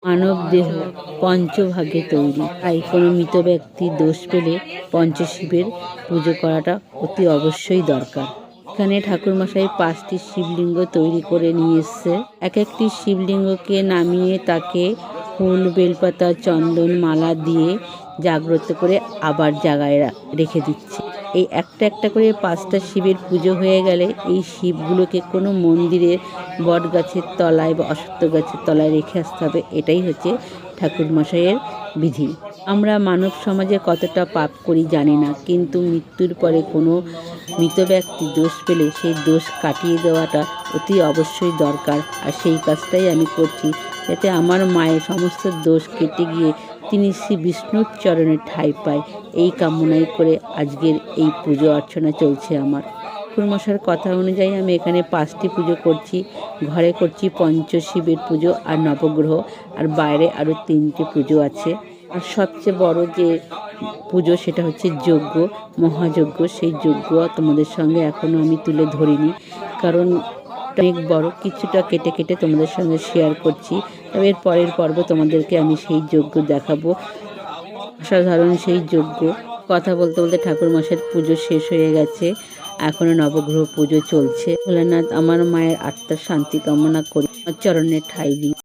মানবদেহ পঞ্চভাগে তৈরি, তাই কোনো মৃত ব্যক্তির দোষ পেলে পঞ্চশিবের পুজো করাটা অতি অবশ্যই দরকার। এখানে ঠাকুরমশাই 5টি শিবলিঙ্গ তৈরি করে নিয়ে এসছে। এক একটি শিবলিঙ্গকে নামিয়ে তাকে ফুল, বেলপাতা, চন্দন, মালা দিয়ে জাগ্রত করে আবার জায়গায় রেখে দিচ্ছে। এই একটা একটা করে 5টা শিবের পুজো হয়ে গেলে এই শিবগুলোকে কোনো মন্দিরের বট গাছের তলায় বা অশ্বত্থ গাছের তলায় রেখে আসতে হবে। এটাই হচ্ছে ঠাকুরমশাইয়ের বিধি। আমরা মানব সমাজে কতটা পাপ করি জানি না, কিন্তু মৃত্যুর পরে কোনো মৃত ব্যক্তি দোষ পেলে সেই দোষ কাটিয়ে দেওয়াটা অতি অবশ্যই দরকার। আর সেই কাজটাই আমি করছি, যাতে আমার মায়ের সমস্ত দোষ কেটে গিয়ে তিনি শ্রী বিষ্ণুর চরণে ঠাঁই পায়, এই কামনাই করে আজকের এই পুজো অর্চনা চলছে আমার। ঠাকুরমশাইয়ের কথা অনুযায়ী আমি এখানে 5টি পুজো করছি। ঘরে করছি পঞ্চশিবের পুজো আর নবগ্রহ, আর বাইরে আরও 3টে পুজো আছে। আর সবচেয়ে বড় যে পুজো সেটা হচ্ছে যজ্ঞ, মহাযজ্ঞ। সেই যজ্ঞ তোমাদের সঙ্গে এখনও আমি তুলে ধরিনি, কারণ অনেক বড়, কিছুটা কেটে কেটে তোমাদের সঙ্গে শেয়ার করছি। তবে এর পরের পর্ব তোমাদেরকে আমি সেই যজ্ঞ দেখাবো। অসাধারণ সেই যজ্ঞ। কথা বলতে বলতে ঠাকুরমশাইয়ের পুজো শেষ হয়ে গেছে, এখনো নবগ্রহ পুজো চলছে। ভোলানাথ আমার মায়ের আত্মার শান্তি কামনা করি, চরণে ঠাঁই দিই।